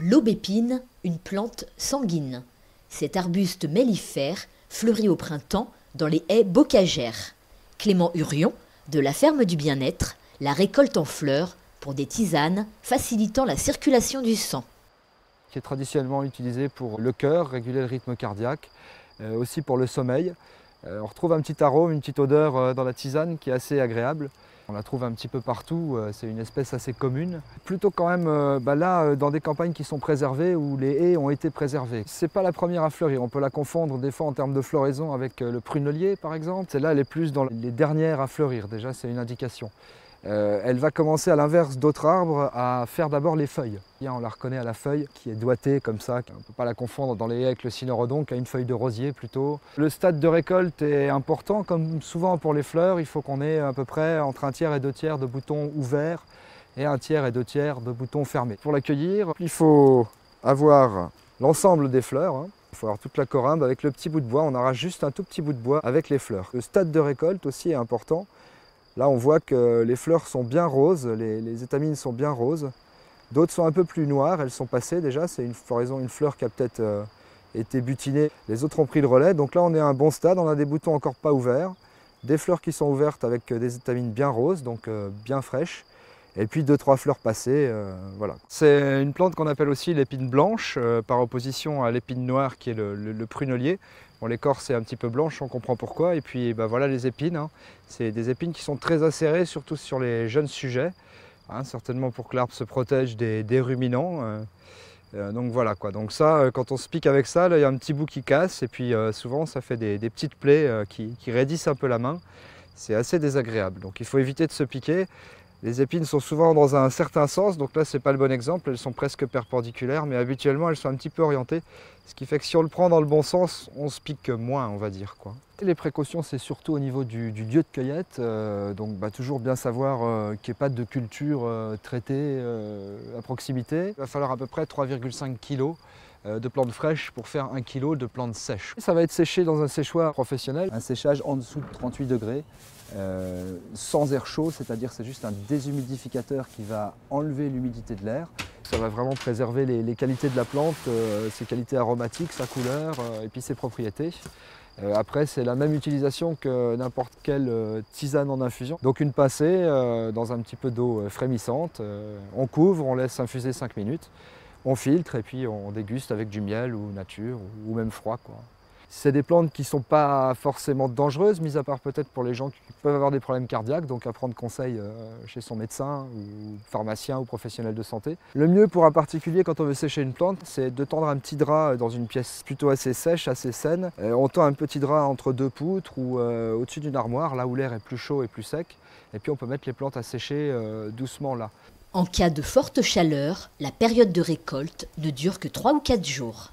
L'aubépine, une plante sanguine. Cet arbuste mellifère fleurit au printemps dans les haies bocagères. Clément Hurion, de la ferme du bien-être, la récolte en fleurs pour des tisanes facilitant la circulation du sang. Qui est traditionnellement utilisé pour le cœur, réguler le rythme cardiaque, aussi pour le sommeil. On retrouve un petit arôme, une petite odeur dans la tisane qui est assez agréable. On la trouve un petit peu partout, c'est une espèce assez commune. Plutôt quand même là, dans des campagnes qui sont préservées, où les haies ont été préservées. Ce n'est pas la première à fleurir, on peut la confondre des fois en termes de floraison avec le prunelier par exemple. Celle-là, elle est plus dans les dernières à fleurir, déjà c'est une indication. Elle va commencer à l'inverse d'autres arbres à faire d'abord les feuilles. On la reconnaît à la feuille qui est doigtée comme ça. On ne peut pas la confondre dans les haies avec le cynorhodon qui a une feuille de rosier plutôt. Le stade de récolte est important comme souvent pour les fleurs. Il faut qu'on ait à peu près entre 1/3 et 2/3 de boutons ouverts et 1/3 et 2/3 de boutons fermés. Pour l'accueillir, il faut avoir l'ensemble des fleurs. Il faut avoir toute la corymbe avec le petit bout de bois. On arrache juste un tout petit bout de bois avec les fleurs. Le stade de récolte aussi est important. Là, on voit que les fleurs sont bien roses, les étamines sont bien roses. D'autres sont un peu plus noires, elles sont passées déjà. C'est une floraison, une fleur qui a peut-être été butinée. Les autres ont pris le relais. Donc là, on est à un bon stade. On a des boutons encore pas ouverts, des fleurs qui sont ouvertes avec des étamines bien roses, donc bien fraîches. Et puis 2-3 fleurs passées, voilà. C'est une plante qu'on appelle aussi l'épine blanche, par opposition à l'épine noire qui est le prunelier. Bon, l'écorce est un petit peu blanche, on comprend pourquoi. Et puis voilà les épines. C'est des épines qui sont très acérées, surtout sur les jeunes sujets. Certainement pour que l'arbre se protège des ruminants. Donc voilà quoi. Donc ça, quand on se pique avec ça, là, il y a un petit bout qui casse. Et puis souvent, ça fait des petites plaies qui raidissent un peu la main. C'est assez désagréable. Donc il faut éviter de se piquer. Les épines sont souvent dans un certain sens, donc là c'est pas le bon exemple, elles sont presque perpendiculaires, mais habituellement elles sont un petit peu orientées, ce qui fait que si on le prend dans le bon sens, on se pique moins, on va dire, quoi. Et les précautions, c'est surtout au niveau du lieu de cueillette, donc toujours bien savoir qu'il n'y ait pas de culture traitée à proximité. Il va falloir à peu près 3,5 kg de plantes fraîches pour faire 1 kg de plantes sèches. Ça va être séché dans un séchoir professionnel, un séchage en dessous de 38 degrés. Sans air chaud, c'est-à-dire c'est juste un déshumidificateur qui va enlever l'humidité de l'air. Ça va vraiment préserver les qualités de la plante, ses qualités aromatiques, sa couleur et puis ses propriétés. Après, c'est la même utilisation que n'importe quelle tisane en infusion. Donc une passée dans un petit peu d'eau frémissante, on couvre, on laisse infuser 5 minutes, on filtre et puis on déguste avec du miel ou nature ou même froid, quoi. C'est des plantes qui ne sont pas forcément dangereuses, mis à part peut-être pour les gens qui peuvent avoir des problèmes cardiaques, donc à prendre conseil chez son médecin ou pharmacien ou professionnel de santé. Le mieux pour un particulier quand on veut sécher une plante, c'est de tendre un petit drap dans une pièce plutôt assez sèche, assez saine. On tend un petit drap entre deux poutres ou au-dessus d'une armoire, là où l'air est plus chaud et plus sec. Et puis on peut mettre les plantes à sécher doucement là. En cas de forte chaleur, la période de récolte ne dure que 3 ou 4 jours.